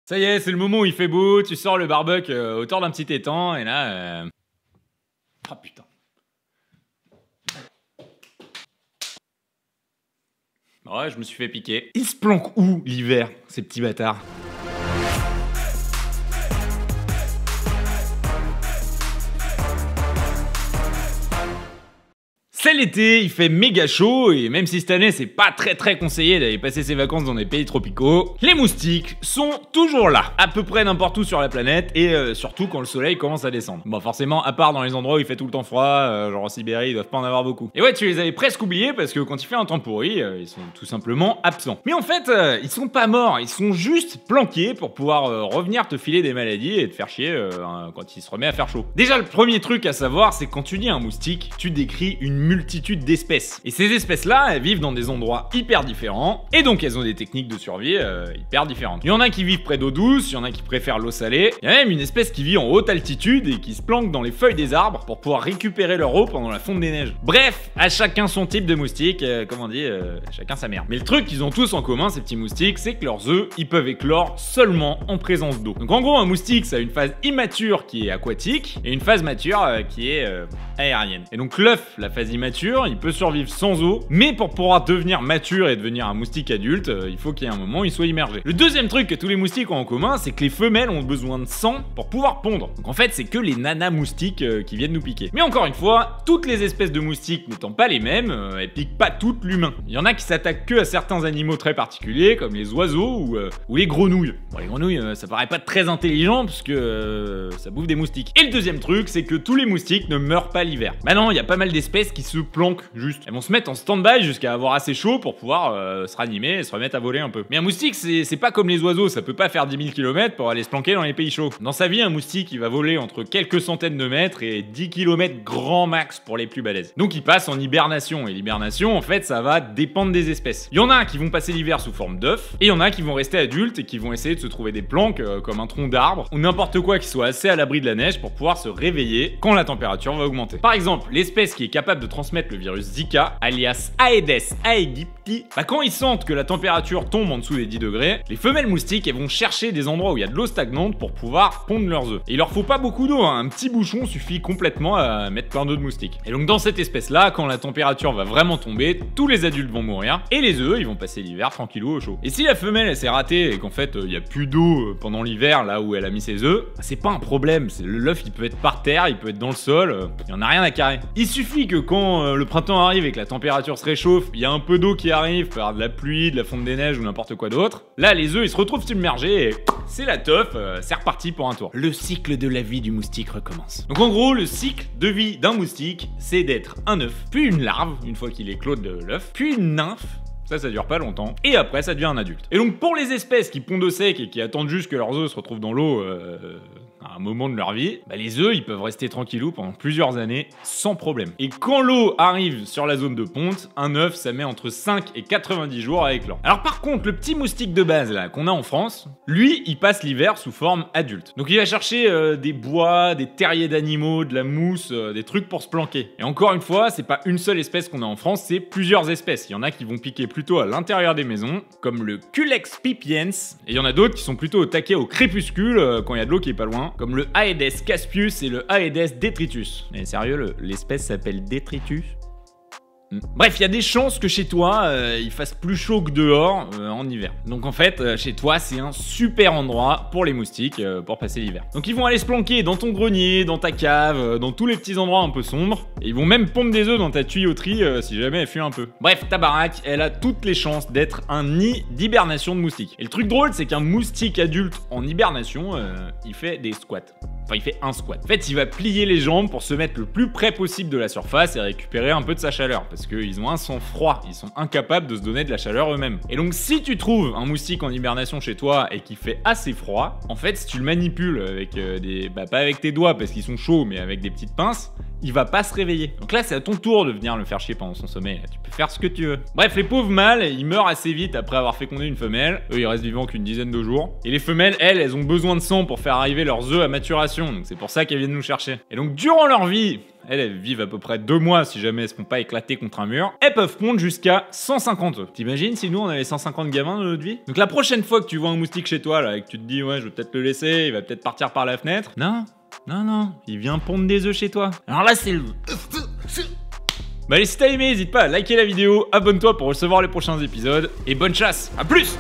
Ça y est, c'est le moment où il fait beau, tu sors le barbecue autour d'un petit étang, et là... Oh putain. Ouais, je me suis fait piquer. Ils se planquent où, l'hiver, ces petits bâtards? C'est l'été, il fait méga chaud, et même si cette année c'est pas très conseillé d'aller passer ses vacances dans des pays tropicaux, les moustiques sont toujours là, à peu près n'importe où sur la planète, et surtout quand le soleil commence à descendre. Bon, forcément, à part dans les endroits où il fait tout le temps froid, genre en Sibérie, ils doivent pas en avoir beaucoup. Et ouais, tu les avais presque oubliés, parce que quand il fait un temps pourri, ils sont tout simplement absents. Mais en fait, ils sont pas morts, ils sont juste planqués pour pouvoir revenir te filer des maladies et te faire chier quand il se remet à faire chaud. Déjà, le premier truc à savoir, c'est que quand tu dis un moustique, tu décris une multitude d'espèces. Et ces espèces-là, elles vivent dans des endroits hyper différents, et donc elles ont des techniques de survie hyper différentes. Il y en a qui vivent près d'eau douce, il y en a qui préfèrent l'eau salée, il y a même une espèce qui vit en haute altitude et qui se planque dans les feuilles des arbres pour pouvoir récupérer leur eau pendant la fonte des neiges. Bref, à chacun son type de moustique, comme on dit, chacun sa mère. Mais le truc qu'ils ont tous en commun, ces petits moustiques, c'est que leurs œufs, ils peuvent éclore seulement en présence d'eau. Donc en gros, un moustique, ça a une phase immature qui est aquatique, et une phase mature qui est aérienne. Et donc l'œuf, la phase immature, il peut survivre sans eau, mais pour pouvoir devenir mature et devenir un moustique adulte, il faut qu'il y ait un moment où il soit immergé. Le deuxième truc que tous les moustiques ont en commun, c'est que les femelles ont besoin de sang pour pouvoir pondre. Donc en fait, c'est que les nanas moustiques qui viennent nous piquer. Mais encore une fois, toutes les espèces de moustiques n'étant pas les mêmes, elles piquent pas toutes l'humain. Il y en a qui s'attaquent que à certains animaux très particuliers, comme les oiseaux ou les grenouilles. Bon, les grenouilles, ça paraît pas très intelligent, parce que ça bouffe des moustiques. Et le deuxième truc, c'est que tous les moustiques ne meurent pas l'hiver. Bah non, il y a pas mal d'espèces qui se planquent juste. Elles vont se mettre en stand-by jusqu'à avoir assez chaud pour pouvoir se ranimer et se remettre à voler un peu. Mais un moustique, c'est pas comme les oiseaux, ça peut pas faire 10 000 km pour aller se planquer dans les pays chauds. Dans sa vie, un moustique, il va voler entre quelques centaines de mètres et 10 km grand max pour les plus balèzes. Donc il passe en hibernation, et l'hibernation, en fait, ça va dépendre des espèces. Il y en a qui vont passer l'hiver sous forme d'œufs, et il y en a qui vont rester adultes et qui vont essayer de se trouver des planques comme un tronc d'arbre, ou n'importe quoi qui soit assez à l'abri de la neige pour pouvoir se réveiller quand la température va augmenter. Par exemple, l'espèce qui est capable de transmettre le virus Zika, alias Aedes aegypti, bah quand ils sentent que la température tombe en dessous des 10 degrés, les femelles moustiques, elles vont chercher des endroits où il y a de l'eau stagnante pour pouvoir pondre leurs œufs. Et il leur faut pas beaucoup d'eau, hein. Un petit bouchon suffit complètement à mettre plein d'œufs de moustiques. Et donc dans cette espèce-là, quand la température va vraiment tomber, tous les adultes vont mourir, et les œufs, ils vont passer l'hiver tranquillou au chaud. Et si la femelle, elle s'est ratée et qu'en fait, il y a plus d'eau pendant l'hiver, là où elle a mis ses œufs, bah, c'est pas un problème. L'œuf, il peut être par terre, il peut être dans le sol, il y en a rien à carrer. Il suffit que quand le printemps arrive et que la température se réchauffe, il y a un peu d'eau qui arrive par de la pluie, de la fonte des neiges ou n'importe quoi d'autre. Là, les œufs, ils se retrouvent submergés et c'est la teuf, c'est reparti pour un tour. Le cycle de la vie du moustique recommence. Donc en gros, le cycle de vie d'un moustique, c'est d'être un œuf, puis une larve, une fois qu'il éclot de l'œuf, puis une nymphe. Ça dure pas longtemps. Et après, ça devient un adulte. Et donc, pour les espèces qui pondent au sec et qui attendent juste que leurs œufs se retrouvent dans l'eau à un moment de leur vie, bah les œufs, ils peuvent rester tranquillou pendant plusieurs années sans problème. Et quand l'eau arrive sur la zone de ponte, un œuf, ça met entre 5 et 90 jours à éclore. Alors par contre, le petit moustique de base là qu'on a en France, lui, il passe l'hiver sous forme adulte. Donc il va chercher des bois, des terriers d'animaux, de la mousse, des trucs pour se planquer. Et encore une fois, c'est pas une seule espèce qu'on a en France, c'est plusieurs espèces. Il y en a qui vont piquer plutôt à l'intérieur des maisons, comme le Culex pipiens, et il y en a d'autres qui sont plutôt au taquet au crépuscule quand il y a de l'eau qui est pas loin, comme le Aedes caspius et le Aedes detritus. Mais sérieux, l'espèce s'appelle Detritus? Bref, il y a des chances que chez toi, il fasse plus chaud que dehors en hiver. Donc en fait, chez toi, c'est un super endroit pour les moustiques pour passer l'hiver. Donc ils vont aller se planquer dans ton grenier, dans ta cave, dans tous les petits endroits un peu sombres. Et ils vont même pondre des œufs dans ta tuyauterie si jamais elle fuit un peu. Bref, ta baraque, elle a toutes les chances d'être un nid d'hibernation de moustiques. Et le truc drôle, c'est qu'un moustique adulte en hibernation, il fait des squats. Enfin, il fait un squat. En fait, il va plier les jambes pour se mettre le plus près possible de la surface et récupérer un peu de sa chaleur. Parce qu'ils ont un sang froid, ils sont incapables de se donner de la chaleur eux-mêmes. Et donc si tu trouves un moustique en hibernation chez toi et qui fait assez froid, en fait si tu le manipules avec pas avec tes doigts parce qu'ils sont chauds, mais avec des petites pinces, il va pas se réveiller. Donc là, c'est à ton tour de venir le faire chier pendant son sommeil. Tu peux faire ce que tu veux. Bref, les pauvres mâles, ils meurent assez vite après avoir fécondé une femelle. Eux, ils restent vivants qu'une dizaine de jours. Et les femelles, elles ont besoin de sang pour faire arriver leurs œufs à maturation. Donc c'est pour ça qu'elles viennent nous chercher. Et donc, durant leur vie, elles vivent à peu près 2 mois si jamais elles se font pas éclater contre un mur. Elles peuvent pondre jusqu'à 150 œufs. T'imagines si nous on avait 150 gamins dans notre vie? Donc la prochaine fois que tu vois un moustique chez toi là et que tu te dis ouais je vais peut-être le laisser, il va peut-être partir par la fenêtre. Non, il vient pondre des œufs chez toi. Alors là c'est le... Bah allez, si t'as aimé, n'hésite pas à liker la vidéo, abonne-toi pour recevoir les prochains épisodes et bonne chasse. À plus.